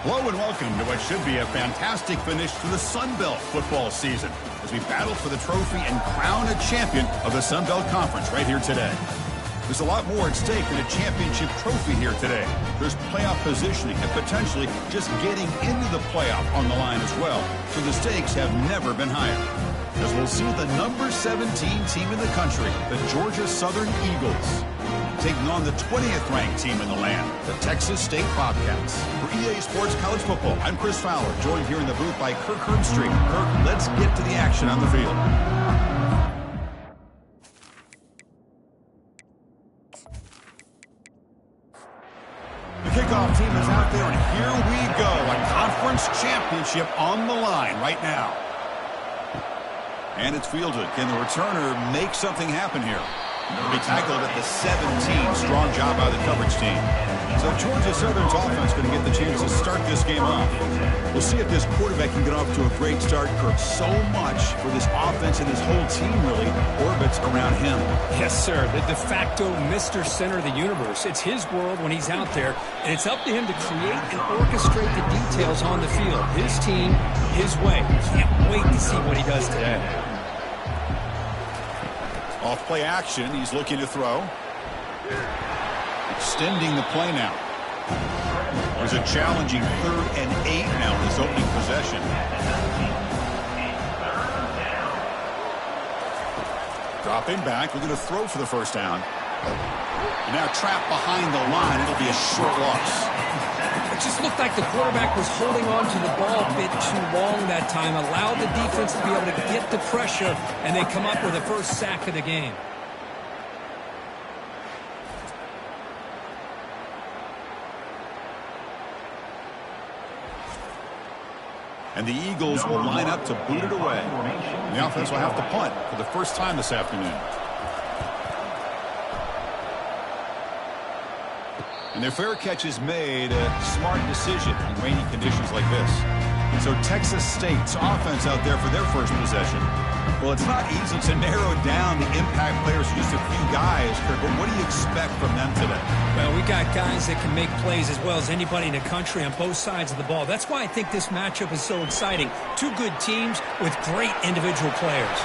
Hello and welcome to what should be a fantastic finish to the Sun Belt football season as we battle for the trophy and crown a champion of the Sun Belt Conference right here today. There's a lot more at stake than a championship trophy here today. There's playoff positioning and potentially just getting into the playoff on the line as well. So the stakes have never been higher. As we'll see the number 17 team in the country, the Georgia Southern Eagles, taking on the 20th ranked team in the land, the Texas State Bobcats. For EA Sports College Football, I'm Chris Fowler, joined here in the booth by Kirk Herbstreit. Kirk, let's get to the action on the field. The kickoff team is out there, and here we go. A conference championship on the line right now. And it's fielded. Can the returner make something happen here? He tackled at the 17. Strong job by the coverage team. So Georgia Southern's offense going to get the chance to start this game off. We'll see if this quarterback can get off to a great start. Kirk, so much for this offense and this whole team really orbits around him. Yes, sir. The de facto Mr. Center of the universe. It's his world when he's out there, and it's up to him to create and orchestrate the details on the field. His team, his way. Can't wait to see what he does today. Off play action, he's looking to throw. Extending the play now. There's a challenging 3rd and 8 now in this opening possession. Dropping back, looking to throw for the first down. And now trapped behind the line, it'll be a short loss. It just looked like the quarterback was holding on to the ball a bit too long that time, allowed the defense to be able to get the pressure, and they come up with the first sack of the game. And the Eagles will line up to boot it away. And the offense will have to punt for the first time this afternoon. And their fair catch is made, a smart decision in rainy conditions like this. So Texas State's offense out there for their first possession. Well, it's not easy to narrow down the impact players to just a few guys, Kirk, but what do you expect from them today? Well, we got guys that can make plays as well as anybody in the country on both sides of the ball. That's why I think this matchup is so exciting. Two good teams with great individual players.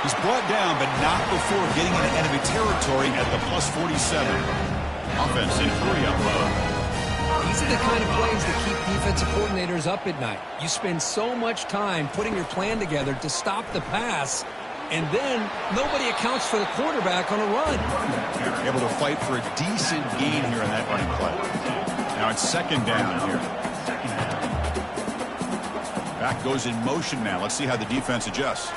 He's brought down, but not before getting into enemy territory at the +47. Offense in hurry up mode. These are the kind of plays that keep defensive coordinators up at night. You spend so much time putting your plan together to stop the pass, and then nobody accounts for the quarterback on a run. Able to fight for a decent gain here in that running play. Now it's 2nd down here. Back goes in motion now. Let's see how the defense adjusts.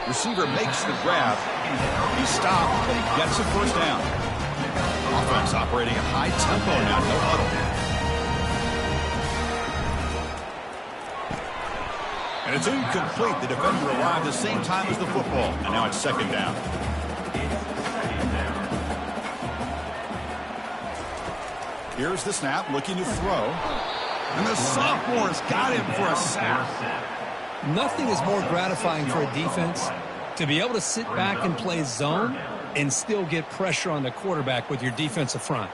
Receiver makes the grab. He stopped, but he gets a first down. Offense operating at high tempo now, no huddle. And it's incomplete. The defender arrived the same time as the football, and now it's 2nd down. Here's the snap, looking to throw. And the sophomore's got him for a sack. Nothing is more gratifying for a defense to be able to sit back and play zone and still get pressure on the quarterback with your defensive front.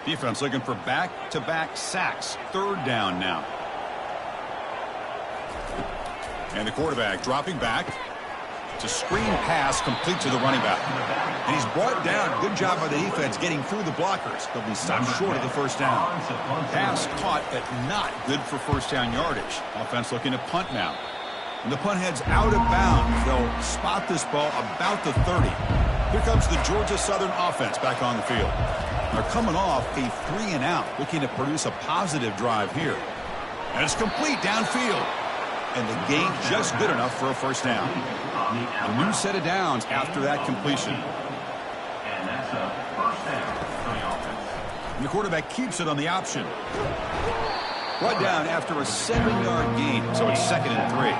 Defense looking for back-to-back sacks. 3rd down now. And the quarterback dropping back. It's a screen pass complete to the running back. And he's brought down. Good job by the defense getting through the blockers. They'll be stopped short of the first down. Pass caught, but not good for first down yardage. Offense looking to punt now. And the punt heads out of bounds. They'll spot this ball about the 30. Here comes the Georgia Southern offense back on the field. They're coming off a 3-and-out, looking to produce a positive drive here. And it's complete downfield. And the gain just good enough for a first down. A new set of downs after that completion. And that's a first down for the offense. And the quarterback keeps it on the option. Brought down after a 7-yard gain, so it's 2nd and 3.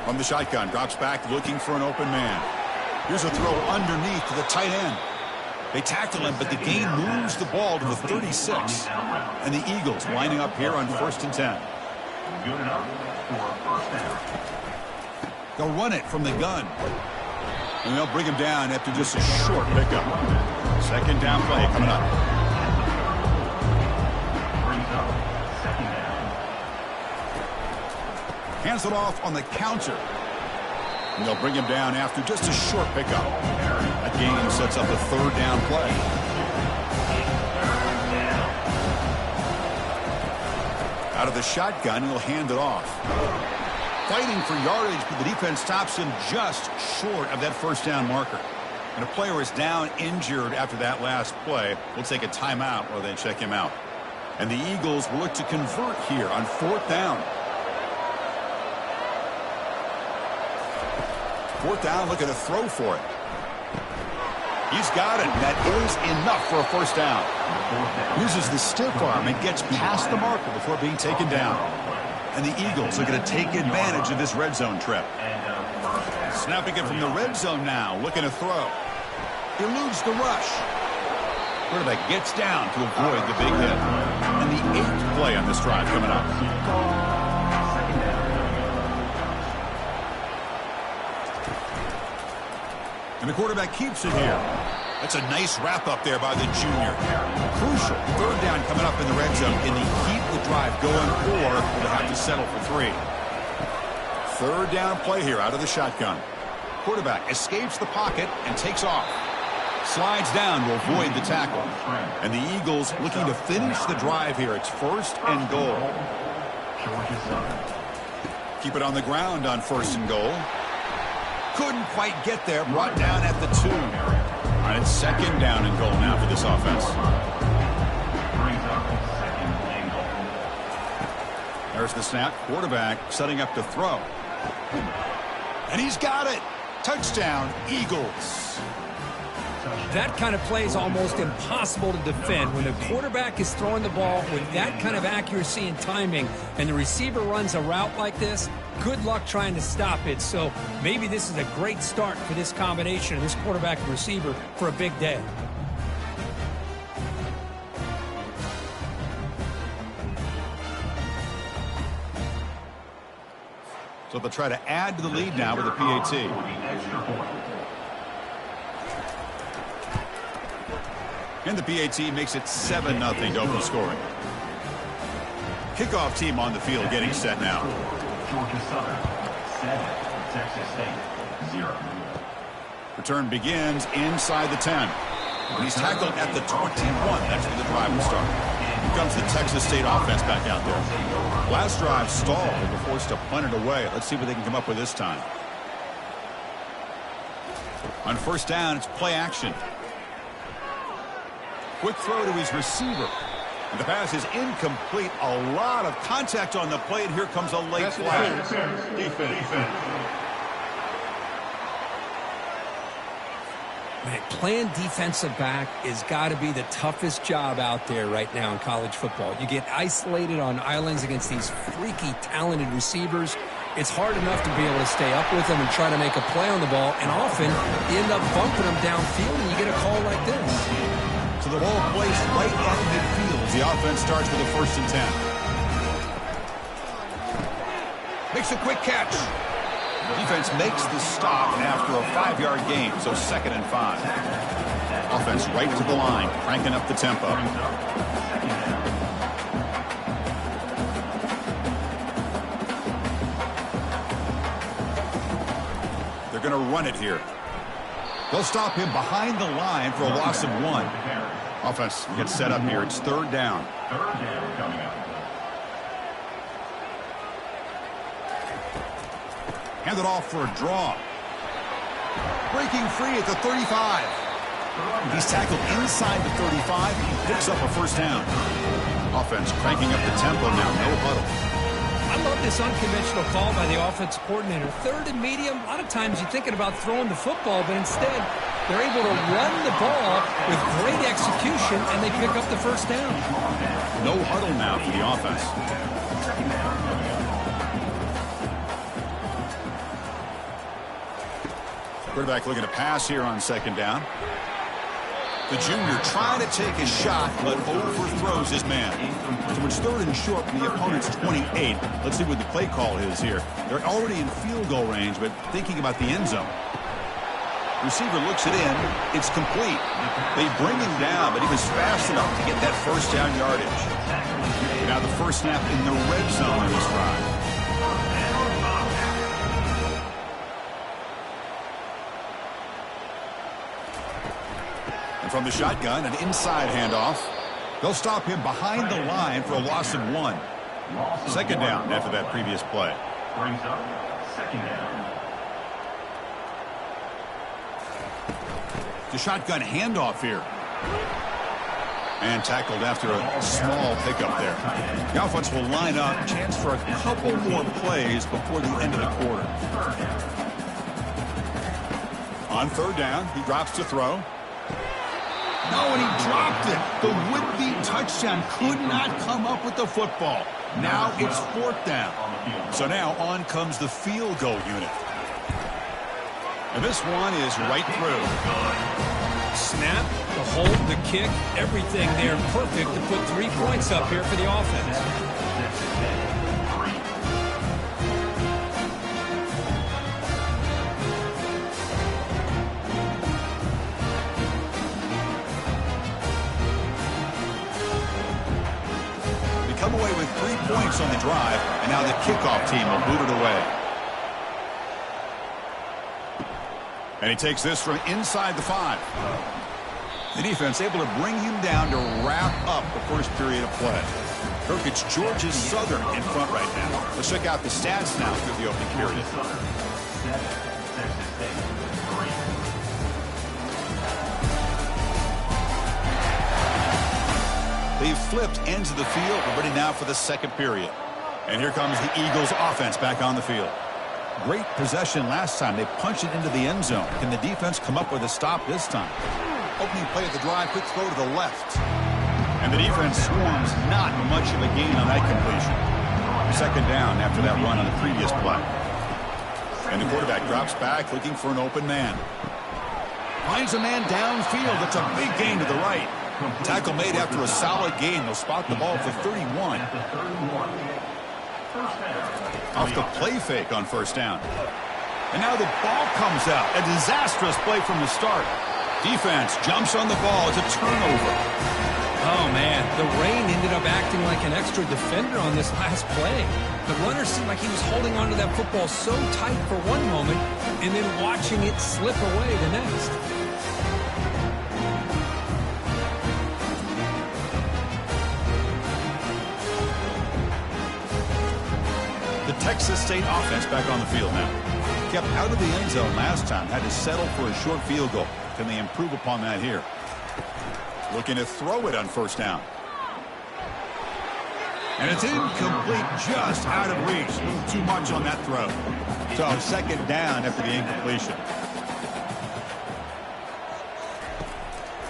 From the shotgun, drops back looking for an open man. Here's a throw underneath to the tight end. They tackle him, but the gain moves the ball to the 36. And the Eagles lining up here on 1st and 10. Good enough for first down. They'll run it from the gun. And they'll bring him down after just a short pickup. 2nd down play coming up. Brings up 2nd down. Hands it off on the counter. And they'll bring him down after just a short pickup. That game sets up a 3rd down play. Out of the shotgun, he'll hand it off. Fighting for yardage, but the defense stops him just short of that 1st down marker. And a player is down injured after that last play. We'll take a timeout while they check him out. And the Eagles will look to convert here on 4th down. 4th down, looking to throw for it. He's got it. That is enough for a 1st down. Uses the stiff arm and gets past the marker before being taken down. And the Eagles are going to take advantage of this red zone trip. Snapping it from the red zone now, looking to throw. Eludes the rush. Quarterback gets down to avoid the big hit. And the 8th play on this drive coming up. And the quarterback keeps it here. That's a nice wrap up there by the junior. Crucial 3rd down coming up in the red zone. Can he keep the drive going, or will they have to settle for 3? 3rd down play here out of the shotgun. Quarterback escapes the pocket and takes off. Slides down to avoid the tackle. And the Eagles looking to finish the drive here. It's 1st and goal. Keep it on the ground on 1st and goal. Couldn't quite get there. Brought down at the 2. All right, it's 2nd down and goal now for this offense. There's the snap. Quarterback setting up to throw. And he's got it. Touchdown, Eagles. That kind of play is almost impossible to defend. When the quarterback is throwing the ball with that kind of accuracy and timing, and the receiver runs a route like this, good luck trying to stop it. So maybe this is a great start for this combination of this quarterback and receiver for a big day. So they'll try to add to the lead now with a PAT. And the PAT makes it 7-0 to open scoring. Kickoff team on the field getting set now. Georgia Southern 7, Texas State 0. Return begins inside the 10. He's tackled at the 21. That's where the drive will start. Here comes the Texas State offense back out there. Last drive stalled. They were forced to punt it away. Let's see what they can come up with this time. On 1st down, it's play action. Quick throw to his receiver. And the pass is incomplete. A lot of contact on the play, and here comes a late flag. Defense. Man, playing defensive back has got to be the toughest job out there right now in college football. You get isolated on islands against these freaky, talented receivers. It's hard enough to be able to stay up with them and try to make a play on the ball, and often you end up bumping them downfield, and you get a call like this. So the ball placed right at midfield as the offense starts with a 1st and 10. Makes a quick catch. Defense makes the stop after a 5-yard gain, so 2nd and 5. Offense right to the line, cranking up the tempo. They're going to run it here. They'll stop him behind the line for a loss of 1. Offense gets set up here. It's 3rd down. 3rd down coming up. Hand it off for a draw. Breaking free at the 35. He's tackled inside the 35. He picks up a 1st down. Offense cranking up the tempo now. No huddle. I love this unconventional call by the offensive coordinator. 3rd and medium, a lot of times you're thinking about throwing the football, but instead they're able to run the ball with great execution, and they pick up the 1st down. No huddle now for the offense. Quarterback looking to pass here on 2nd down. The junior trying to take a shot, but overthrows his man. So it's 3rd and short from the opponent's 28. Let's see what the play call is here. They're already in field goal range, but thinking about the end zone. Receiver looks it in. It's complete. They bring him down, but he was fast enough to get that first down yardage. Now the first snap in the red zone in this drive. And from the shotgun, an inside handoff. They'll stop him behind the line for a loss of 1. 2nd down after that previous play. Brings up 2nd down. The shotgun handoff here. And tackled after a small pickup there. The offense will line up. Chance for a couple more plays before the end of the quarter. On 3rd down, he drops to throw. No, and he dropped it. The would-be touchdown could not come up with the football. Now it's 4th down. So now on comes the field goal unit. And this one is right through. Snap, the hold, the kick, everything there perfect to put 3 points up here for the offense. They come away with 3 points on the drive, and now the kickoff team will boot it away. And he takes this from inside the 5. The defense able to bring him down to wrap up the first period of play. Kirk, it's Georgia Southern in front right now. Let's check out the stats now through the opening period. They've flipped ends of the field. We're ready now for the 2nd period. And here comes the Eagles offense back on the field. Great possession last time. They punched it into the end zone. Can the defense come up with a stop this time? Opening play of the drive, quick throw to the left. And the defense swarms not much of a gain on that completion. 2nd down after that run on the previous play. And the quarterback drops back looking for an open man. Finds a man downfield. That's a big gain to the right. Tackle made after a solid gain. They'll spot the ball for 31. Off the play fake on 1st down. And now the ball comes out. A disastrous play from the start. Defense jumps on the ball. It's a turnover. Oh, man. The rain ended up acting like an extra defender on this last play. The runner seemed like he was holding onto that football so tight for one moment and then watching it slip away the next. Texas State offense back on the field now. Kept out of the end zone last time. Had to settle for a short field goal. Can they improve upon that here? Looking to throw it on 1st down. And it's incomplete, just out of reach. Too much on that throw. So 2nd down after the incompletion.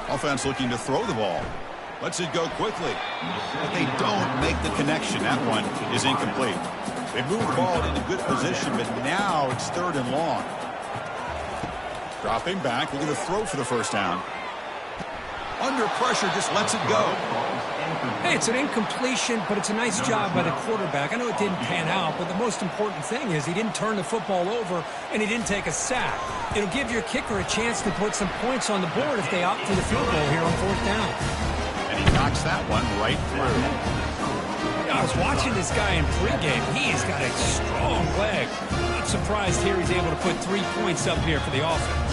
Offense looking to throw the ball. Lets it go quickly. But they don't make the connection. That one is incomplete. They move the ball into good position, but now it's 3rd and long. Dropping back, looking to throw for the 1st down. Under pressure, just lets it go. Hey, it's an incompletion, but it's a nice job by the quarterback. I know it didn't pan out, but the most important thing is he didn't turn the football over and he didn't take a sack. It'll give your kicker a chance to put some points on the board if they opt for the field goal here on 4th down. And he knocks that one right through. I was watching this guy in pregame. He's got a strong leg. Not surprised here he's able to put 3 points up here for the offense.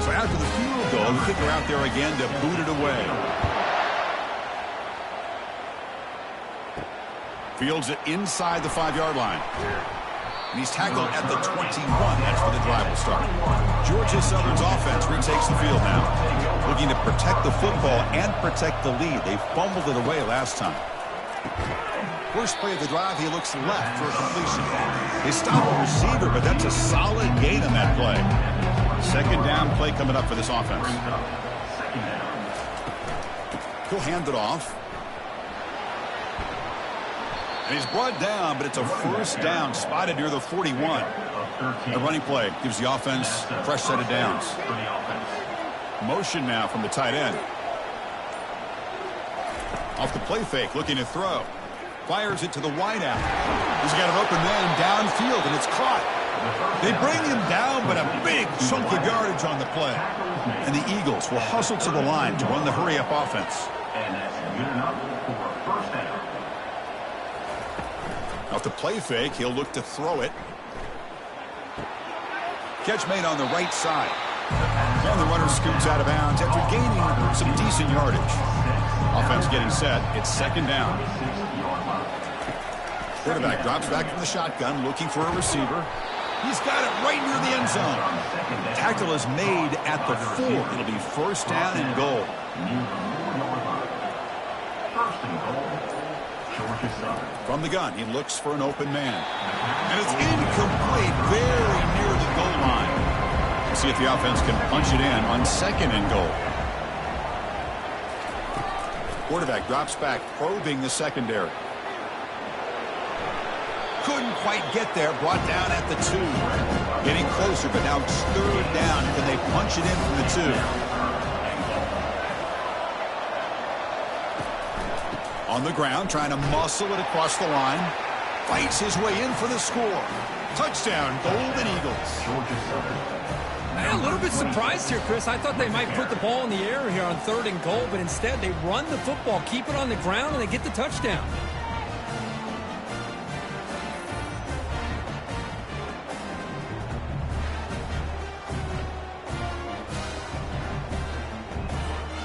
So after the field goal, the kicker out there again to boot it away. Fields it inside the 5-yard line. And he's tackled at the 21. That's where the drive will start. Georgia Southern's offense retakes the field now. Looking to protect the football and protect the lead. They fumbled it away last time. First play of the drive, he looks left for a completion. They stop a receiver, but that's a solid gain on that play. 2nd down play coming up for this offense. He'll hand it off. And he's brought down, but it's a first down spotted near the 41. The running play gives the offense a fresh set of downs. Motion now from the tight end. Off the play fake, looking to throw. Fires it to the wideout. He's got an open man downfield, and it's caught. They bring him down, but a big chunk of yardage on the play. And the Eagles will hustle to the line to run the hurry-up offense. And that's good enough for a first down. Off the play fake, he'll look to throw it. Catch made on the right side. And the runner scoots out of bounds after gaining some decent yardage. Offense getting set. It's second down. Quarterback drops back from the shotgun, looking for a receiver. He's got it right near the end zone. Tackle is made at the 4. It'll be first down and goal. First and goal. Georgia Southern. From the gun, he looks for an open man. And it's incomplete, very near the goal line. We'll see if the offense can punch it in on second and goal. Quarterback drops back, probing the secondary. Couldn't quite get there, brought down at the 2. Getting closer, but now it's third down. Can they punch it in from the 2? On the ground, trying to muscle it across the line. Fights his way in for the score. Touchdown, Golden Eagles. A little bit surprised here, Chris. I thought they might put the ball in the air here on third and goal, but instead they run the football, keep it on the ground, and they get the touchdown.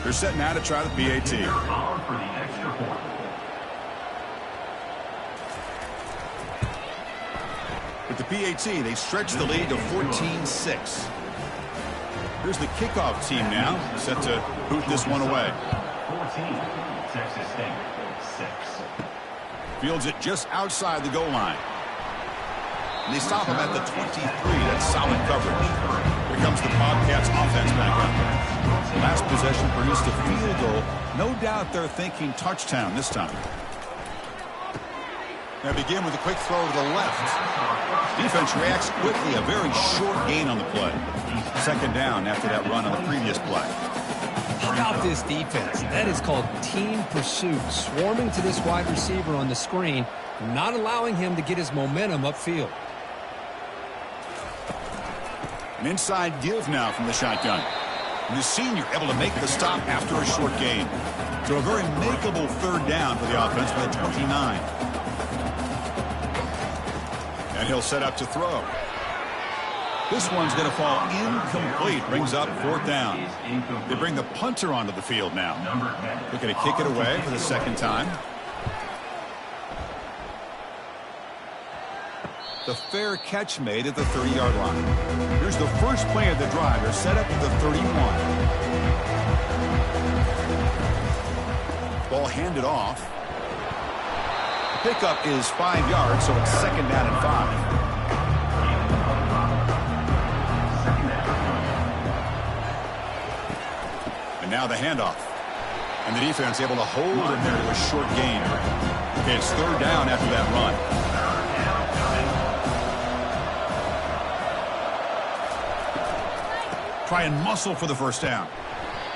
They're set now to try the PAT. For the extra point. With the PAT, they stretch the lead to 14-6. Here's the kickoff team now, set to boot this one away. 14, Texas State, 6. Fields it just outside the goal line. And they stop him at the 23. That's solid coverage. Here comes the Bobcats offense back up. Last possession produced a field goal. No doubt they're thinking touchdown this time. They begin with a quick throw to the left. Defense reacts quickly. A very short gain on the play. Second down after that run on the previous play. How about this defense? That is called team pursuit. Swarming to this wide receiver on the screen, not allowing him to get his momentum upfield. An inside give now from the shotgun. And the senior able to make the stop after a short gain. So a very makeable third down for the offense with a 29. And he'll set up to throw. This one's going to fall incomplete. Brings up fourth down. They bring the punter onto the field now. Looking to kick it away for the second time. The fair catch made at the 30-yard line. Here's the first play of the drive. They're set up at the 31. Ball handed off. The pickup is 5 yards, so it's second down and 5. And now the handoff. And the defense able to hold him there to a short gain. Okay, it's third down after that run. Try and muscle for the first down.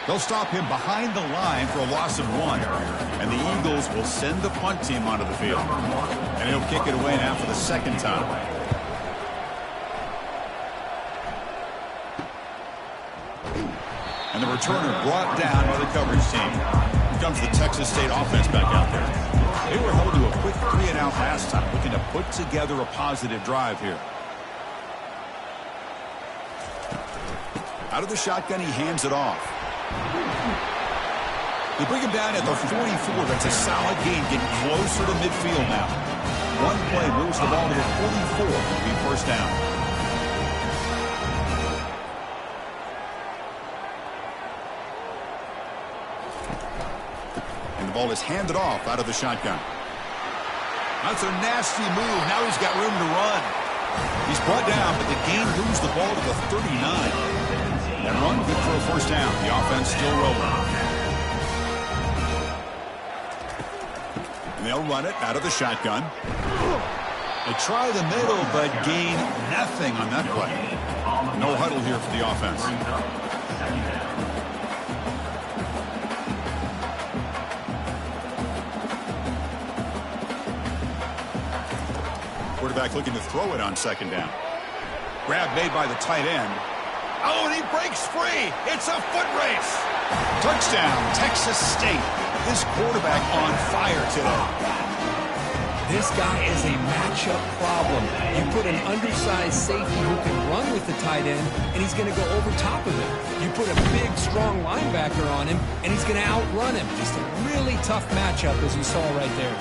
They'll stop him behind the line for a loss of 1. And the Eagles will send the punt team onto the field. And he'll kick it away now for the second time. And the returner brought down by the coverage team. Here comes the Texas State offense back out there. They were held to a quick 3-and-out last time, looking to put together a positive drive here. Out of the shotgun, he hands it off. They bring him down at the 44. That's a solid gain, getting closer to midfield now. One play moves the ball to the 44. It'll be first down. And the ball is handed off out of the shotgun. That's a nasty move. Now he's got room to run. He's brought down, but the gain moves the ball to the 39. That run good for a first down. The offense still rolling. And they'll run it out of the shotgun. They try the middle, but gain nothing on that play. No huddle here for the offense. Quarterback looking to throw it on second down. Grab made by the tight end. Oh, and he breaks free. It's a foot race. Touchdown, Texas State. This quarterback on fire today. This guy is a matchup problem. You put an undersized safety who can run with the tight end, and he's going to go over top of him. You put a big, strong linebacker on him, and he's going to outrun him. Just a really tough matchup, as you saw right there.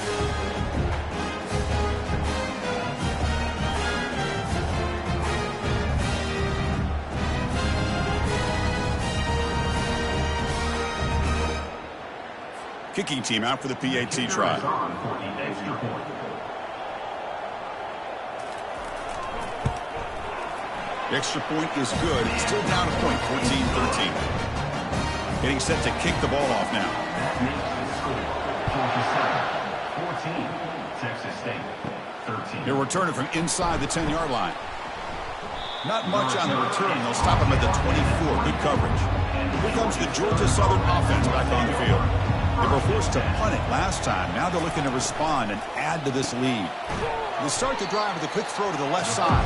Kicking team out for the PAT try. The extra point is good. It's still down a point, 14-13. Getting set to kick the ball off now. 14, Texas State, 13. They'll return it from inside the 10-yard line. Not much on the return. They'll stop him at the 24. Good coverage. Here comes the Georgia Southern offense back on the field. They were forced to punt it last time. Now they're looking to respond and add to this lead. They start the drive with a quick throw to the left side.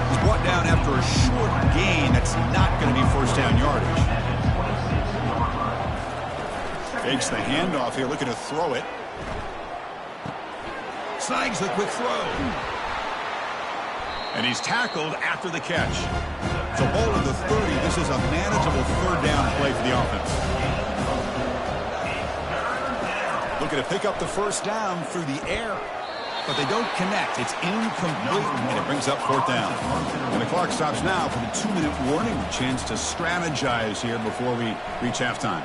He's brought down after a short gain. That's not going to be first down yardage. Takes the handoff here, looking to throw it. Snags the quick throw. And he's tackled after the catch. It's a ball at the 30. This is a manageable third down play for the offense. Looking to pick up the first down through the air. But they don't connect. It's incomplete, and it brings up fourth down. And the clock stops now for the 2-minute warning. A chance to strategize here before we reach halftime.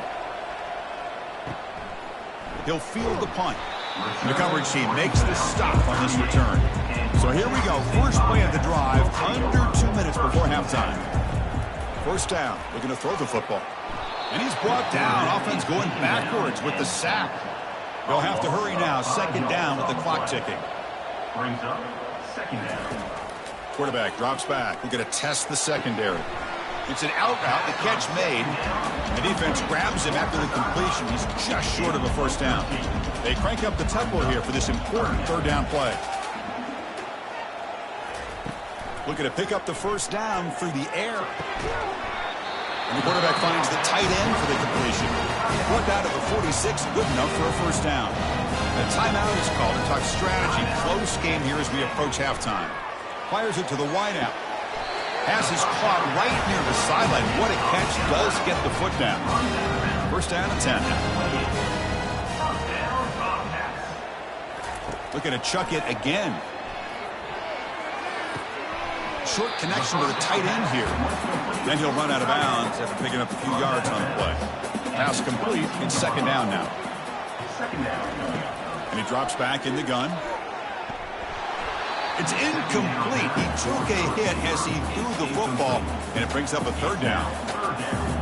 He'll field the punt. And the coverage team makes the stop on this return. So here we go. First play of the drive, under 2 minutes before halftime. First down, looking to throw the football. And he's brought down. Offense going backwards with the sack. They'll have to hurry now. Second down with the clock ticking. Brings up second down. Quarterback drops back. We're going to test the secondary. It's an out route. The catch made. The defense grabs him after the completion. He's just short of a first down. They crank up the tempo here for this important third down play. Looking to pick up the first down through the air. And the quarterback finds the tight end for the completion. Worked out of the 46, good enough for a first down. The timeout is called to talk strategy. Close game here as we approach halftime. Fires it to the wideout. Pass is caught right near the sideline. What a catch. Does get the foot down. First down and 10 now. Looking to chuck it again. Short connection to the tight end here. Then he'll run out of bounds after picking up a few yards on the play. Pass complete. It's second down now. And he drops back in the gun. It's incomplete. He took a hit as he threw the football, and it brings up a third down.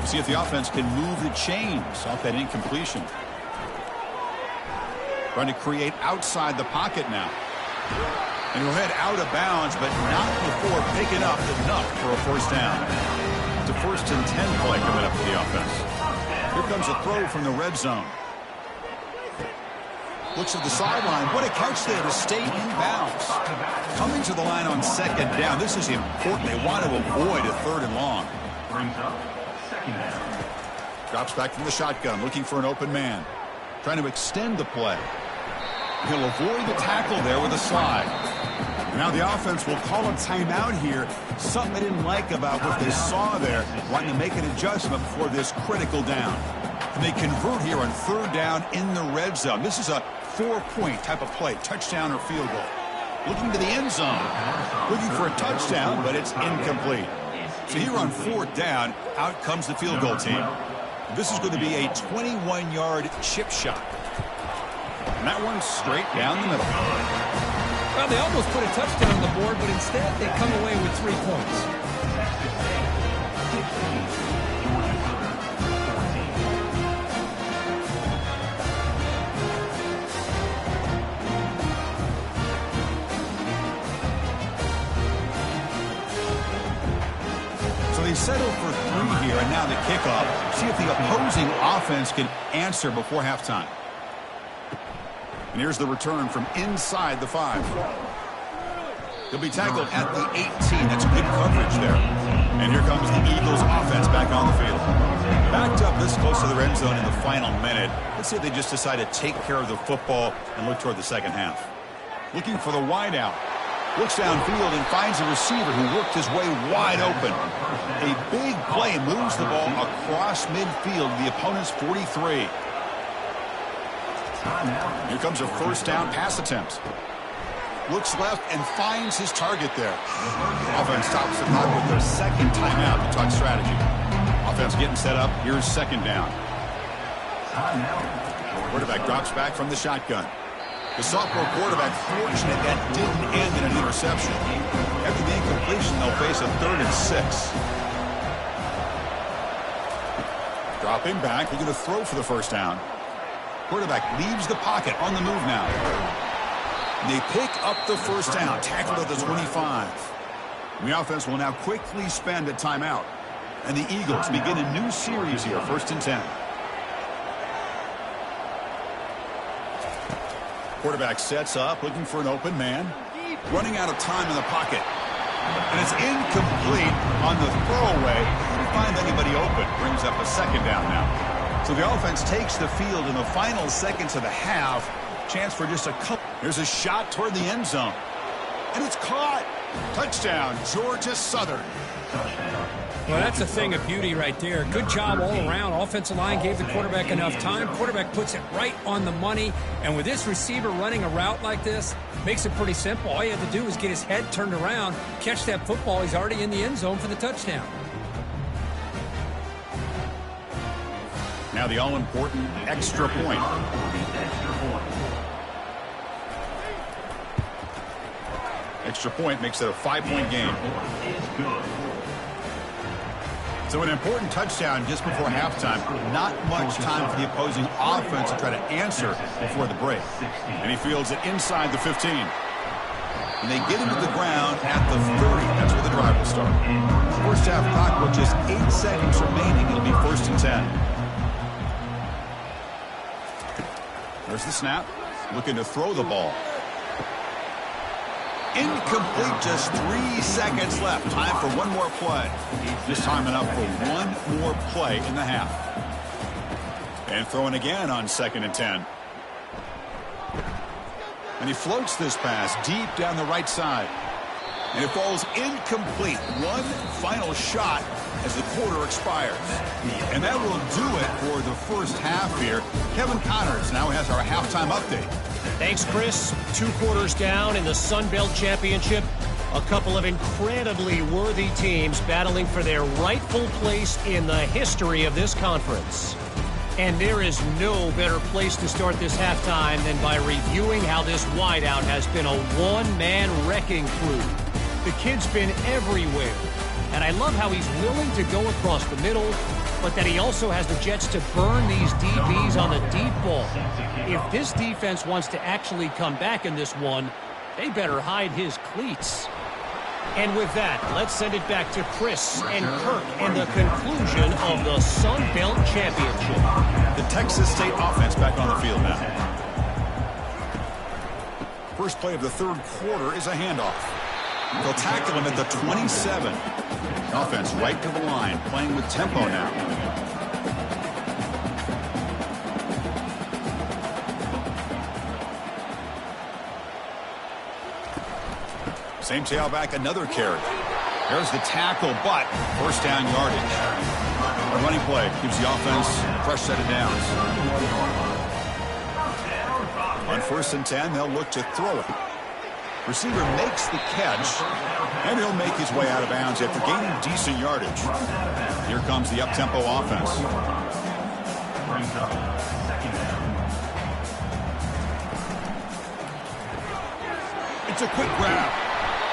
See if the offense can move the chains off that incompletion. Trying to create outside the pocket now. And he'll head out of bounds, but not before picking up enough for a first down. It's a first and 10 play coming up for the offense. Here comes a throw from the red zone. Looks at the sideline. What a catch there to stay in bounds. Coming to the line on second down. This is important. They want to avoid a third and long. Brings up second down. Drops back from the shotgun, looking for an open man. Trying to extend the play. He'll avoid the tackle there with a slide. Now the offense will call a timeout here. Something they didn't like about what they saw there. Wanting to make an adjustment for this critical down. And they convert here on third down in the red zone. This is a 4-point type of play. Touchdown or field goal. Looking to the end zone. Looking for a touchdown, but it's incomplete. So here on fourth down, out comes the field goal team. This is going to be a 21-yard chip shot. And that one's straight down the middle. Well, they almost put a touchdown on the board, but instead they come away with 3 points. settle for 3 here, and now the kickoff. See if the opposing offense can answer before halftime. And here's the return from inside the 5. He'll be tackled at the 18. That's good coverage there. And here comes the Eagles offense back on the field. Backed up this close to the end zone in the final minute. Let's see if they just decide to take care of the football and look toward the second half. Looking for the wideout. Looks downfield and finds a receiver who worked his way wide open. A big play moves the ball across midfield to the opponent's 43. Here comes a first down pass attempt. Looks left and finds his target there. Offense stops the clock with their second timeout to talk strategy. Offense getting set up. Here's second down. Quarterback drops back from the shotgun. The sophomore quarterback fortunate that didn't end in an interception. After the incompletion, they'll face a 3rd and 6. Dropping back, they're going to throw for the first down. Quarterback leaves the pocket on the move now. And they pick up the first down, tackled at the 25. And the offense will now quickly spend a timeout. And the Eagles begin a new series here, 1st and 10. Quarterback sets up, looking for an open man. Running out of time in the pocket. And it's incomplete on the throwaway. Couldn't find anybody open. Brings up a second down now. So the offense takes the field in the final seconds of the half. Chance for just a couple. Here's a shot toward the end zone. And it's caught. Touchdown, Georgia Southern. Well, that's a thing of beauty right there. Good job all around. Offensive line gave the quarterback enough time. Quarterback puts it right on the money. And with this receiver running a route like this, makes it pretty simple. All you have to do is get his head turned around, catch that football. He's already in the end zone for the touchdown. Now the all-important extra point. Extra point makes it a 5-point game. So an important touchdown just before halftime. Not much time for the opposing offense to try to answer before the break. And he fields it inside the 15. And they get him to the ground at the 30. That's where the drive will start. First half clock with just 8 seconds remaining. It'll be 1st and 10. There's the snap. Looking to throw the ball. Incomplete, just 3 seconds left. Time for one more play. Just time enough for one more play in the half. And throwing again on 2nd and 10. And he floats this pass deep down the right side. And it falls incomplete. One final shot as the quarter expires. And that will do it for the first half here. Kevin Connors now has our halftime update. Thanks, Chris. 2 quarters down in the Sun Belt Championship. A couple of incredibly worthy teams battling for their rightful place in the history of this conference. And there is no better place to start this halftime than by reviewing how this wideout has been a one-man wrecking crew. The kid's been everywhere. And I love how he's willing to go across the middle, but that he also has the jets to burn these DBs on the deep ball. If this defense wants to actually come back in this one, they better hide his cleats. And with that, let's send it back to Chris and Kirk and the conclusion of the Sun Belt Championship. The Texas State offense back on the field now. First play of the 3rd quarter is a handoff. They'll tackle him at the 27. Offense right to the line, playing with tempo now. Same tailback, another carry. There's the tackle, but first down yardage. A running play gives the offense a fresh set of downs. On 1st and 10, they'll look to throw it. Receiver makes the catch, and he'll make his way out of bounds after gaining decent yardage. Here comes the up-tempo offense. It's a quick grab.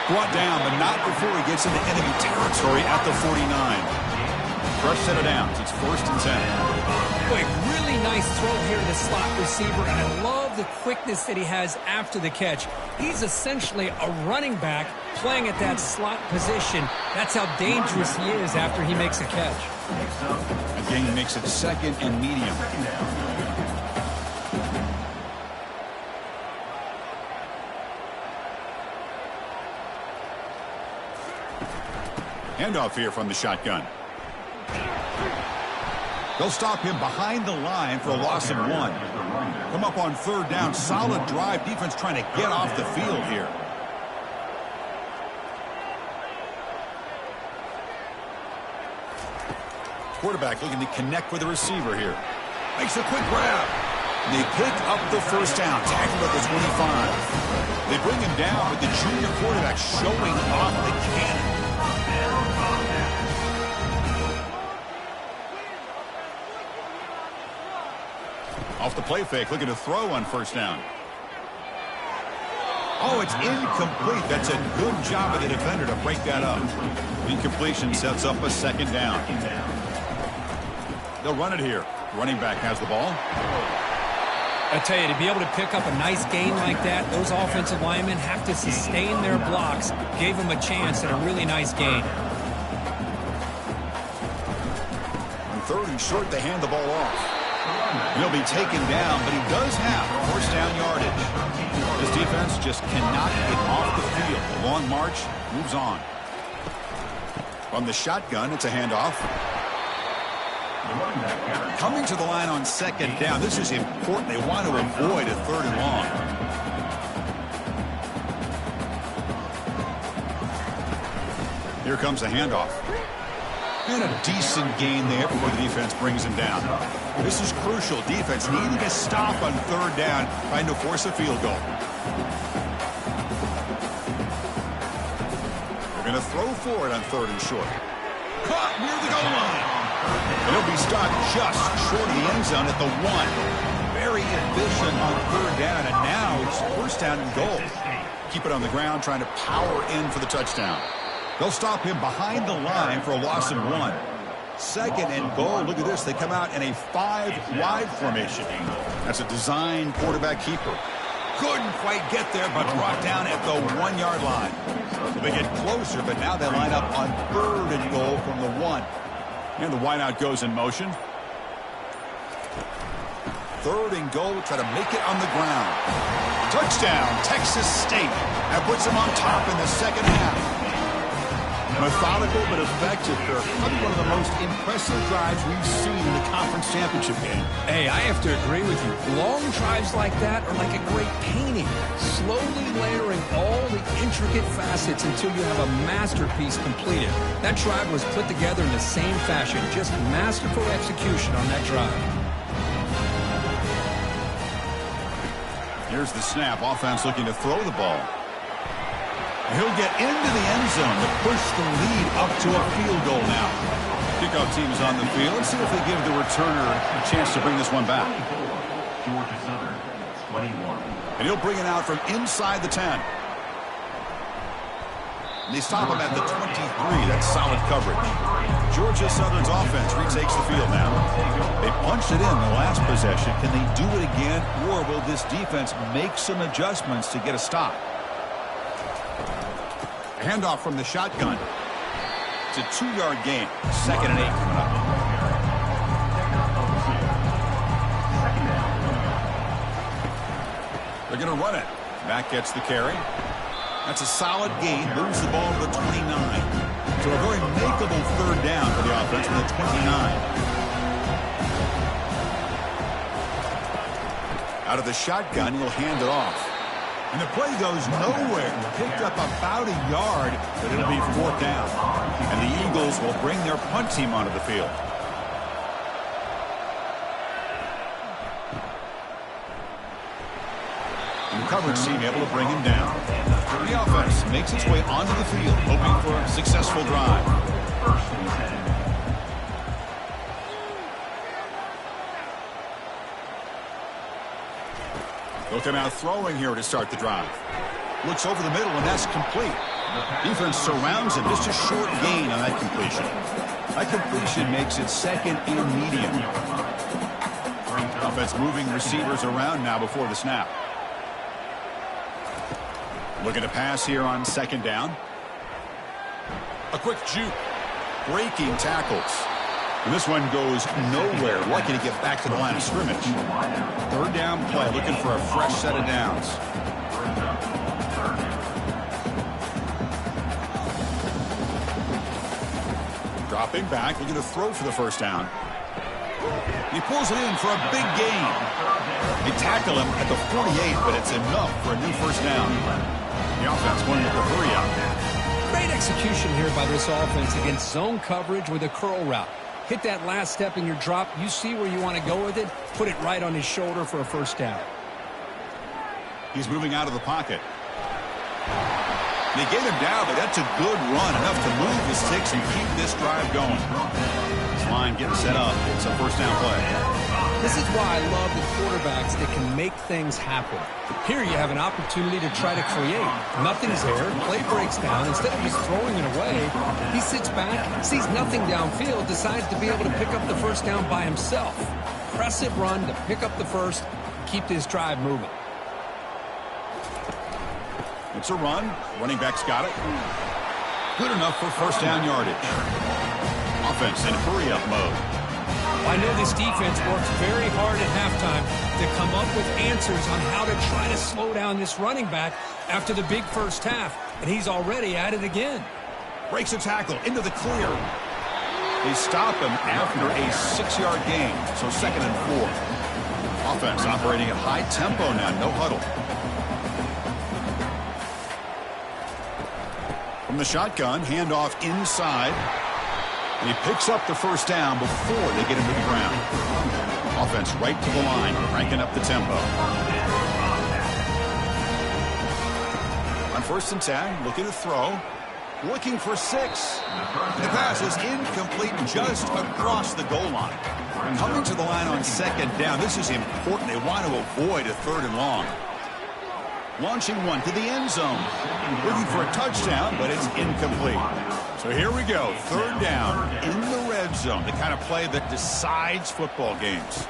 Brought down, but not before he gets into enemy territory at the 49. Fresh set of downs. It's 1st and 10. Boy, really nice throw here to the slot receiver, and I love love the quickness that he has after the catch. He's essentially a running back playing at that slot position. That's how dangerous he is after he makes a catch. Again, makes it second and medium. Handoff here from the shotgun. They'll stop him behind the line for a loss of 1. Come up on third down. Solid drive. Defense trying to get off the field here. Quarterback looking to connect with the receiver here. Makes a quick grab. They pick up the first down. Tackled at the 25. They bring him down, but the junior quarterback showing off the cannon. Off the play fake, looking to throw on first down. Oh, it's incomplete. That's a good job of the defender to break that up. Incompletion sets up a second down. They'll run it here. Running back has the ball. I tell you, to be able to pick up a nice gain like that, those offensive linemen have to sustain their blocks. Gave them a chance at a really nice gain. On third and short, they hand the ball off. He'll be taken down, but he does have first down yardage. This defense just cannot get off the field. The long march moves on. From the shotgun, it's a handoff. Coming to the line on second down. This is important. They want to avoid a third and long. Here comes a handoff. And a decent gain there before the defense brings him down. This is crucial. Defense needing a stop on third down, trying to force a field goal. They're going to throw for it on third and short. Caught near the goal line. And he'll be stopped just short of the end zone at the 1. Very efficient on third down, and now it's first down and goal. Keep it on the ground, trying to power in for the touchdown. They'll stop him behind the line for a loss of 1. Second and goal. Look at this. They come out in a 5-wide formation. That's a design quarterback keeper. Couldn't quite get there, but brought down at the 1-yard line. So they get closer, but now they line up on third and goal from the 1. And the wideout goes in motion. Third and goal. Try to make it on the ground. Touchdown, Texas State. That puts them on top in the second half. Methodical but effective. Probably one of the most impressive drives we've seen in the conference championship game. Hey, I have to agree with you. Long drives like that are like a great painting. Slowly layering all the intricate facets until you have a masterpiece completed. That drive was put together in the same fashion. Just masterful execution on that drive. Here's the snap. Offense looking to throw the ball. He'll get into the end zone to push the lead up to a field goal now. Kickoff team is on the field. Let's see if they give the returner a chance to bring this one back. Georgia Southern, 21. And he'll bring it out from inside the 10. And they stop him at the 23. That's solid coverage. Georgia Southern's offense retakes the field now. They punched it in the last possession. Can they do it again, or will this defense make some adjustments to get a stop? Handoff from the shotgun. It's a 2-yard gain. Second and 8 coming up. They're going to run it. Mack gets the carry. That's a solid gain. Moves the ball to the 29. So a very makeable third down for the offense from the 29. Out of the shotgun, he'll hand it off. And the play goes nowhere. Picked up about a yard, but it'll be fourth down. And the Eagles will bring their punt team onto the field. And the coverage team able to bring him down. The offense makes its way onto the field, hoping for a successful drive. They'll come out throwing here to start the drive. Looks over the middle, and that's complete. Defense surrounds him. Just a short gain on that completion. That completion makes it second and medium. Offense moving receivers around now before the snap. Looking to pass here on second down. A quick juke. Breaking tackles. And this one goes nowhere. Lucky to get back to the line of scrimmage. Third down play. Looking for a fresh set of downs. Dropping back. Looking to throw for the first down. He pulls it in for a big gain. They tackle him at the 48, but it's enough for a new first down. The offense going with the hurry up. Great execution here by this offense against zone coverage with a curl route. Hit that last step in your drop. You see where you want to go with it. Put it right on his shoulder for a first down. He's moving out of the pocket. They get him down, but that's a good run. Enough to move the sticks and keep this drive going. This line getting set up. It's a first down play. This is why I love the quarterbacks that can make things happen. Here you have an opportunity to try to create. Nothing's there. Play breaks down. Instead of just throwing it away, he sits back, sees nothing downfield, decides to be able to pick up the first down by himself. Impressive run to pick up the first, keep this drive moving. It's a run. Running back's got it. Good enough for first down yardage. Offense in hurry-up mode. I know this defense works very hard at halftime to come up with answers on how to try to slow down this running back after the big first half, and he's already at it again. Breaks a tackle into the clear. They stop him after a 6-yard gain, so 2nd and 4. Offense operating at high tempo now, no huddle. From the shotgun, handoff inside. And he picks up the first down before they get him to the ground. Offense right to the line, cranking up the tempo. On 1st and 10, looking to throw. Looking for 6. The pass is incomplete just across the goal line. Coming to the line on 2nd down. This is important. They want to avoid a 3rd and long. Launching one to the end zone. Looking for a touchdown, but it's incomplete. So here we go. 3rd down in the red zone. The kind of play that decides football games.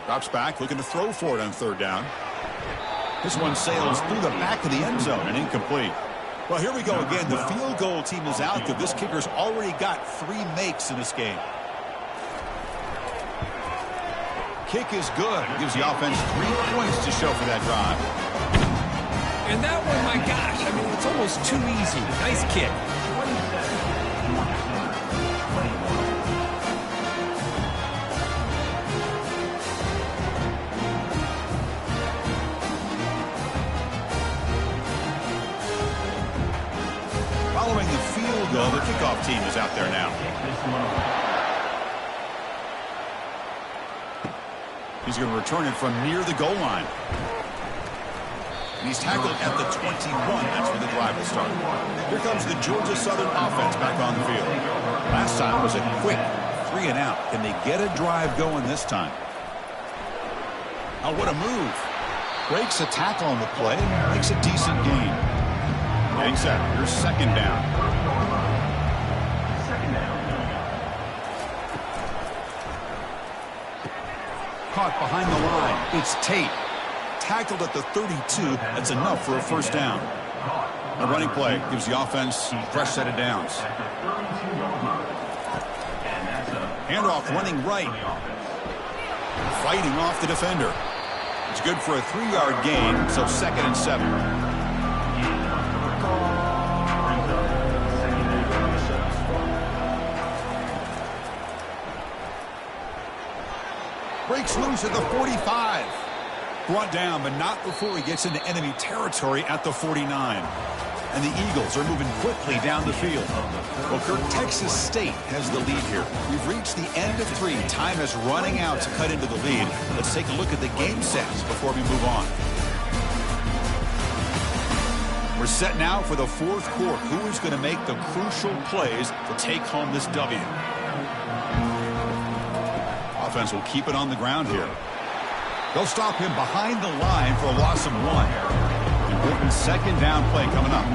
Drops back, looking to throw for it on 3rd down. This one sails through the back of the end zone and incomplete. Well, here we go again. The field goal team is out there. This kicker's already got 3 makes in this game. Kick is good. Gives the offense 3 points to show for that drive. And that one, my gosh, I mean, it's almost too easy. Nice kick. Following the field goal, the kickoff team is out there now. He's going to return it from near the goal line. And he's tackled at the 21. That's where the drive will start. Here comes the Georgia Southern offense back on the field. Last time was a quick 3 and out. Can they get a drive going this time? Oh, what a move. Breaks a tackle on the play. Makes a decent gain. Getting set. Here's 2nd down. Caught behind the line. It's Tate. Tackled at the 32. That's enough for a first down. A running play gives the offense a fresh set of downs. Handoff running right. Fighting off the defender. It's good for a 3-yard gain, so 2nd and 7. Breaks loose at the 45. Brought down, but not before he gets into enemy territory at the 49. And the Eagles are moving quickly down the field. Well, Kirk, Texas State has the lead here. We've reached the end of 3. Time is running out to cut into the lead. Let's take a look at the game sets before we move on. We're set now for the 4th quarter. Who is going to make the crucial plays to take home this W? Offense will keep it on the ground here. They'll stop him behind the line for a loss of 1. Important 2nd down play coming up.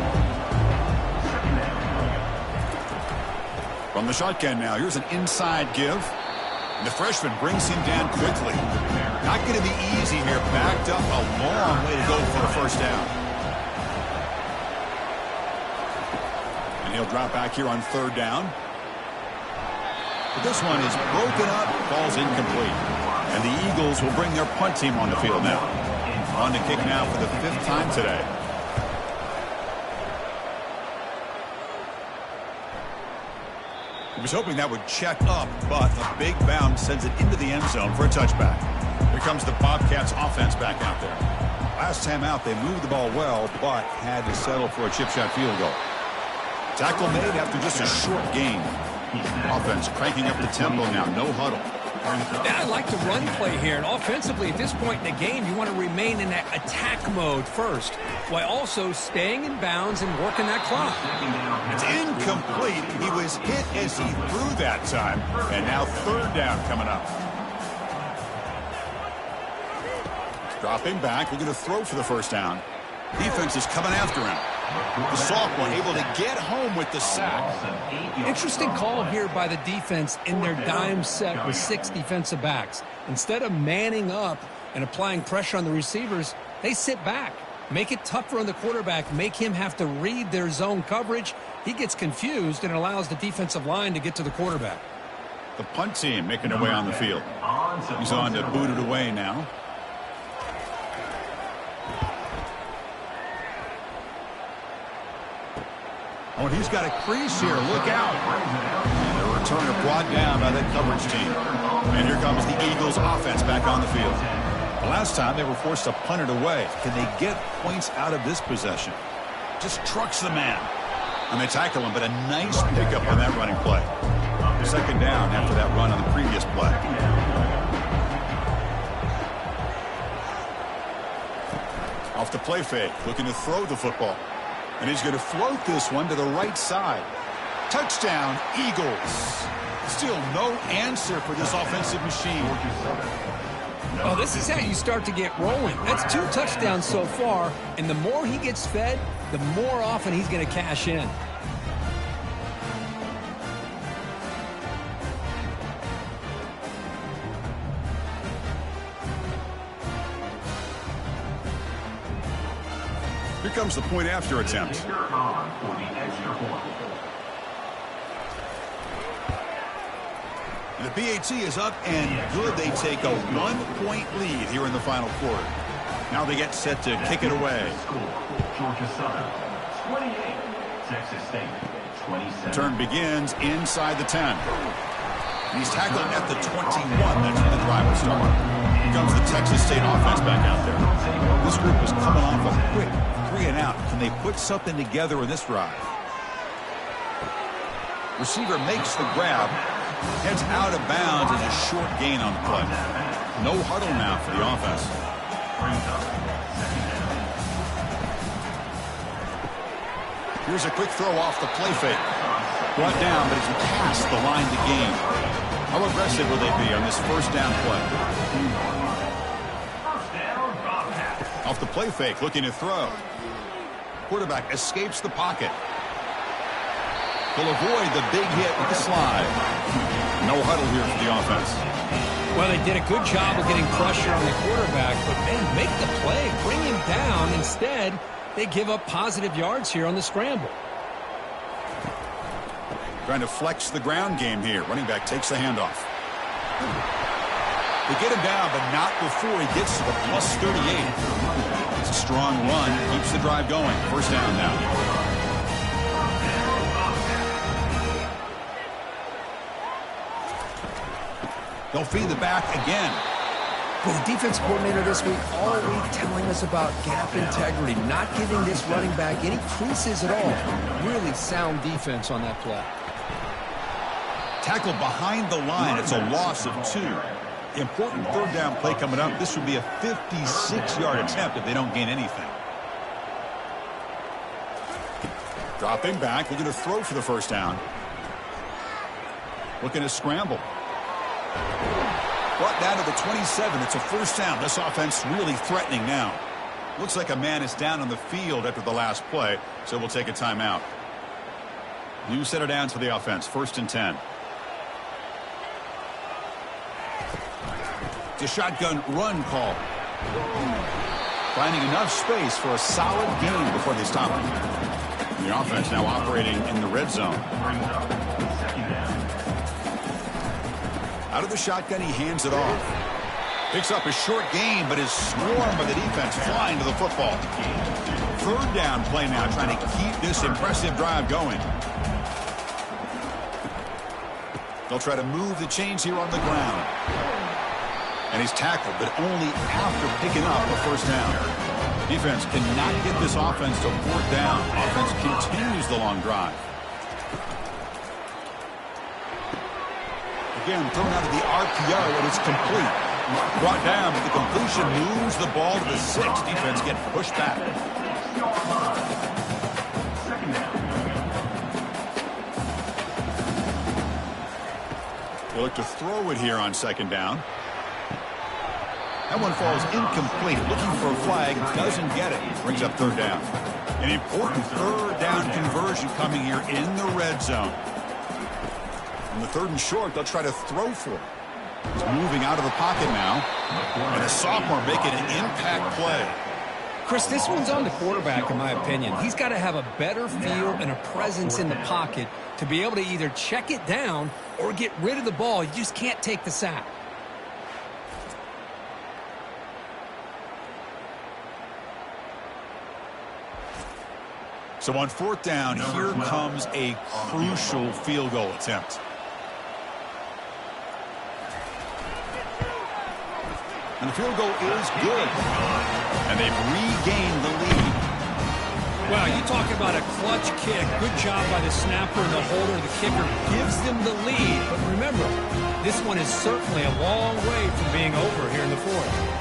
From the shotgun now, here's an inside give. And the freshman brings him down quickly. Not going to be easy here. Backed up a long way to go for a first down. And he'll drop back here on third down. But this one is broken up, falls incomplete. And the Eagles will bring their punt team on the field now. On to kick now for the 5th time today. He was hoping that would check up, but a big bounce sends it into the end zone for a touchback. Here comes the Bobcats offense back out there. Last time out, they moved the ball well, but had to settle for a chip shot field goal. Tackle made after just a short gain. Offense cranking up the tempo now, no huddle. Yeah, I like the run play here, and offensively at this point in the game, you want to remain in that attack mode first, while also staying in bounds and working that clock. It's incomplete. He was hit as he threw that time, and now third down coming up. Dropping back, we're going to throw for the first down. Defense is coming after him. The sophomore able to get home with the sack. Interesting call here by the defense in their dime set with 6 defensive backs. Instead of manning up and applying pressure on the receivers, they sit back, make it tougher on the quarterback, make him have to read their zone coverage. He gets confused and allows the defensive line to get to the quarterback. The punt team making their way on the field. He's on to boot it away now. Oh, and he's got a crease here. Look out. And the returner brought down by that coverage team. And here comes the Eagles offense back on the field. The last time they were forced to punt it away. Can they get points out of this possession? Just trucks the man. And they tackle him, but a nice pickup on that running play. Second down after that run on the previous play. Off the play fake, looking to throw the football. And he's going to float this one to the right side. Touchdown, Eagles. Still no answer for this offensive machine. Oh, this is how you start to get rolling. That's 2 touchdowns so far, and the more he gets fed, the more often he's going to cash in. Here comes the point after attempt. The BAT is up and good. They take a 1-point lead here in the final quarter. Now they get set to kick it away. Georgia Southern, 28. Texas State, 27. Turn begins inside the 10. He's tackled at the 21. That's when the drive will start. Here comes the Texas State offense back out there. This group is coming off a quick 3-and-out. Can they put something together in this drive? Receiver makes the grab. Heads out of bounds as a short gain on the play. No huddle now for the offense. Here's a quick throw off the play fake. Brought down, but he's past the line to gain. How aggressive will they be on this first down play? Off the play fake, looking to throw. Quarterback escapes the pocket. Will avoid the big hit with the slide. No huddle here for the offense. Well, they did a good job of getting pressure on the quarterback, but man, make the play, bring him down. Instead, they give up positive yards here on the scramble. Trying to flex the ground game here. Running back takes the handoff. They get him down, but not before he gets to the plus 38. It's a strong run. Keeps the drive going. First down now. They'll feed the back again. Well, the defense coordinator this week all week telling us about gap integrity, not giving this running back any creases at all. Really sound defense on that play. Tackled behind the line. It's a loss of 2. Important third down play coming up. This would be a 56-yard attempt if they don't gain anything. Dropping back. Looking to throw for the first down. Looking to scramble. Brought down to the 27. It's a first down. This offense really threatening now. Looks like a man is down on the field after the last play, so we'll take a timeout. New set of downs for the offense. 1st and 10. The shotgun run call. Finding enough space for a solid gain before they stop him. The offense now operating in the red zone. Out of the shotgun, he hands it off. Picks up a short gain, but is swarmed by the defense flying to the football. Third down play now, trying to keep this impressive drive going. They'll try to move the chains here on the ground. And he's tackled, but only after picking up a first down. Defense cannot get this offense to fourth down. Offense continues the long drive. Again, thrown out of the RPO, and it's complete. Brought down, but the completion moves the ball to the 6. Defense get pushed back. They look to throw it here on second down. That one falls incomplete. Looking for a flag, doesn't get it. Brings up third down. An important third down conversion coming here in the red zone. On the third and short, they'll try to throw for it. He's moving out of the pocket now. And a sophomore making an impact play. Chris, this one's on the quarterback, in my opinion. He's got to have a better feel and a presence in the pocket to be able to either check it down or get rid of the ball. You just can't take the sack. So on fourth down, here comes a crucial field goal attempt. And the field goal is good. And they've regained the lead. Wow, you talk about a clutch kick. Good job by the snapper and the holder. The kicker gives them the lead. But remember, this one is certainly a long way from being over here in the fourth.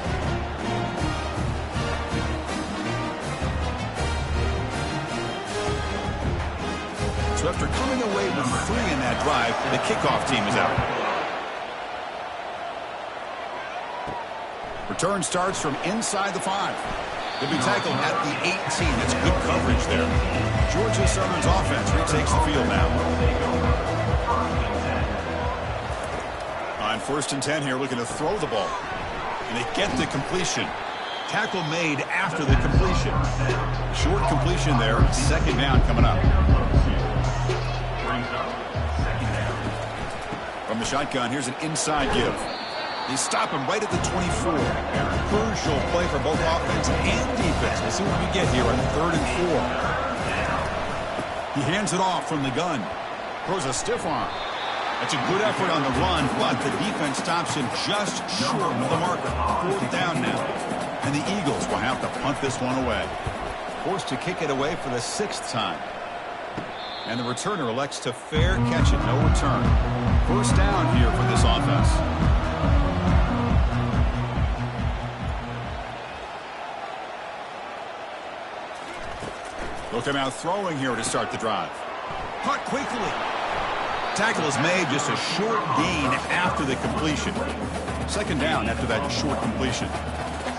So after coming away with 3 in that drive, the kickoff team is out. Return starts from inside the 5. They'll be tackled at the 18. That's good coverage there. Georgia Southern's offense retakes the field now. On first and 10 here, looking to throw the ball. And they get the completion. Tackle made after the completion. Short completion there. Second down coming up. From the shotgun, here's an inside give. They stop him right at the 24. Crucial play for both offense and defense. We'll see what we get here on third and 4. He hands it off from the gun. Throws a stiff arm. That's a good effort on the run, but the defense stops him just short of the marker. Fourth down now. And the Eagles will have to punt this one away. Forced to kick it away for the 6th time. And the returner elects to fair catch it. No return. First down here for this offense. They'll come out throwing here to start the drive. Caught quickly. Tackle is made, just a short gain after the completion. Second down after that short completion.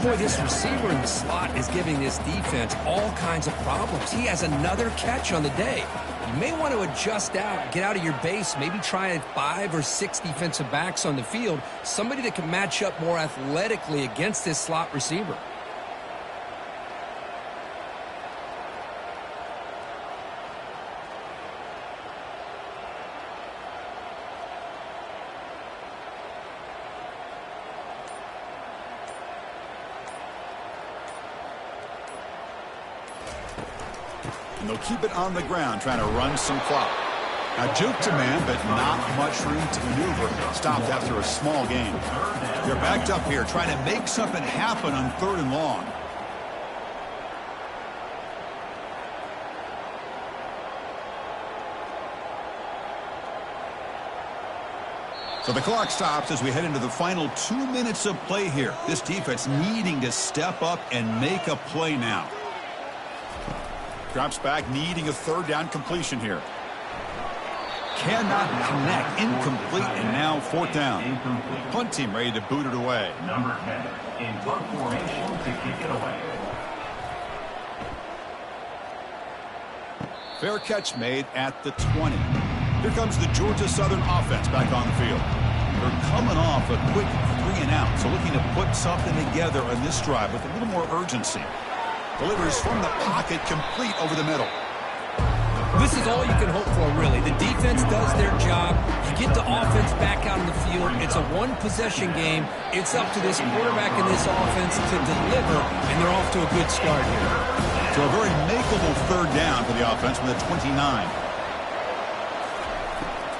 Boy, this receiver in the slot is giving this defense all kinds of problems. He has another catch on the day. You may want to adjust out, get out of your base, maybe try 5 or 6 defensive backs on the field, somebody that can match up more athletically against this slot receiver. And they'll keep it on the ground, trying to run some clock. Now, juke to man, but not much room to maneuver. Stopped after a small gain. They're backed up here, trying to make something happen on third and long. So the clock stops as we head into the final 2 minutes of play here. This defense needing to step up and make a play now. Drops back, needing a third down completion here. Cannot connect, incomplete, and now fourth down. Punt team ready to boot it away. Number 10 in punt formation to kick it away. Fair catch made at the 20. Here comes the Georgia Southern offense back on the field. They're coming off a quick and out. So looking to put something together on this drive with a little more urgency. Delivers from the pocket, complete over the middle. This is all you can hope for, really. The defense does their job. You get the offense back out in the field. It's a one-possession game. It's up to this quarterback and this offense to deliver, and they're off to a good start here. So a very makeable third down for the offense from the 29.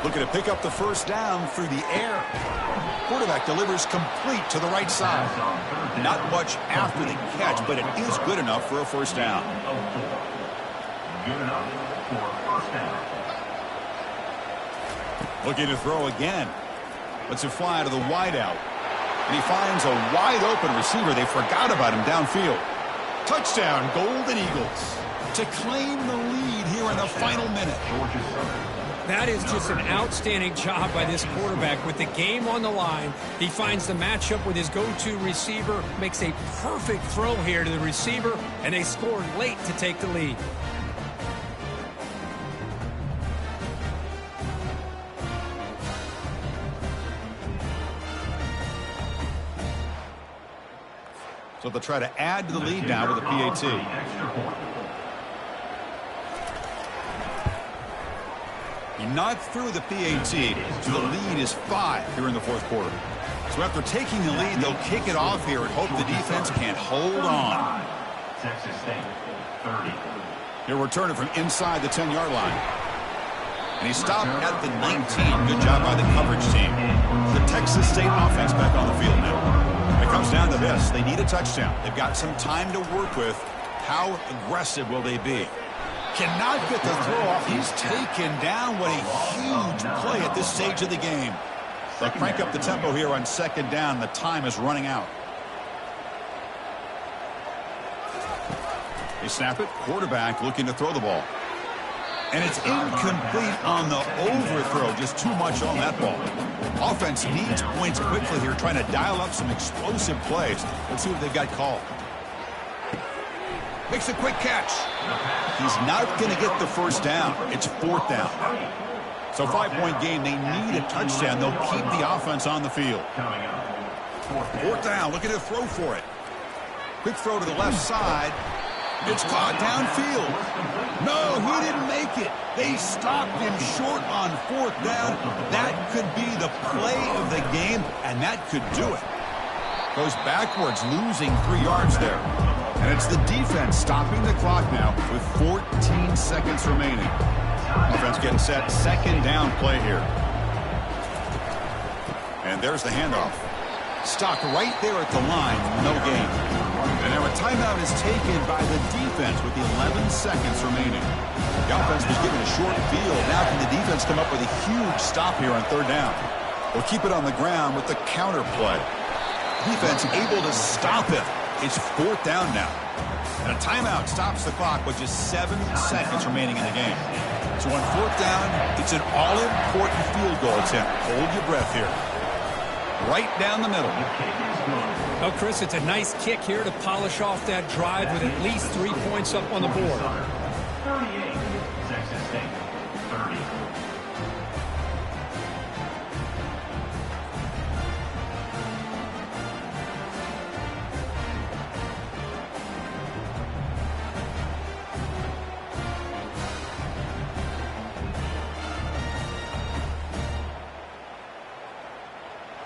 Looking to pick up the first down through the air. Quarterback delivers complete to the right side. Not much after the catch, but it is good enough for a first down. Good enough for a first down. Looking to throw again. Lets it fly to the wideout. And he finds a wide-open receiver. They forgot about him downfield. Touchdown, Golden Eagles, to claim the lead here in the final minute. That is just an outstanding job by this quarterback with the game on the line. He finds the matchup with his go-to receiver, makes a perfect throw here to the receiver, and they scored late to take the lead. So they'll try to add to the lead now with a PAT. He knocked through the PAT, so the lead is 5 here in the fourth quarter. So after taking the lead, they'll kick it off here and hope the defense can hold on. Texas State, 30. He'll return it from inside the 10-yard line. And he stopped at the 19. Good job by the coverage team. The Texas State offense back on the field now. It comes down to this. They need a touchdown. They've got some time to work with. How aggressive will they be? Cannot get the throw off. He's taken down. What a huge play at this stage of the game. They'll crank up the tempo here on second down. The time is running out. They snap it. Quarterback looking to throw the ball. And it's incomplete on the overthrow. Just too much on that ball. Offense needs points quickly here, trying to dial up some explosive plays. Let's see what they've got called. Makes a quick catch. He's not going to get the first down. It's fourth down. So 5-point game. They need a touchdown. They'll keep the offense on the field. Fourth down. Looking to throw for it. Quick throw to the left side. It's caught downfield. No, he didn't make it. They stopped him short on fourth down. That could be the play of the game, and that could do it. Goes backwards, losing 3 yards there. And it's the defense stopping the clock now with 14 seconds remaining. Offense getting set. Second down play here. And there's the handoff. Stopped right there at the line. No gain. And now a timeout is taken by the defense with 11 seconds remaining. The offense was given a short field. Now can the defense come up with a huge stop here on third down? They'll keep it on the ground with the counter play. Defense able to stop it. It's fourth down now. And a timeout stops the clock with just 7 seconds remaining in the game. So on fourth down, it's an all-important field goal attempt. Hold your breath here. Right down the middle. Oh, Chris, it's a nice kick here to polish off that drive with at least 3 points up on the board. 38, Texas State, 30.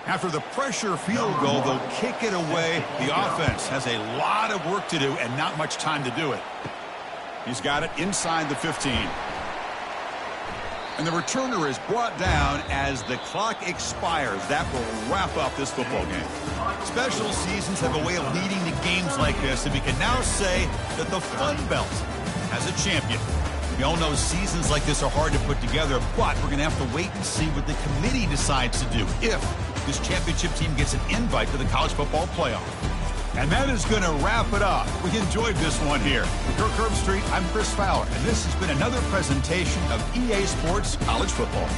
After the pressure field goal, they'll kick it away. The offense has a lot of work to do and not much time to do it. He's got it inside the 15. And the returner is brought down as the clock expires. That will wrap up this football game. Special seasons have a way of leading to games like this, and we can now say that the Fun Belt has a champion. We all know seasons like this are hard to put together, but we're going to have to wait and see what the committee decides to do if this championship team gets an invite to the college football playoff. And that is going to wrap it up. We enjoyed this one here. Kirk Herbstreit, I'm Chris Fowler, and this has been another presentation of EA Sports College Football.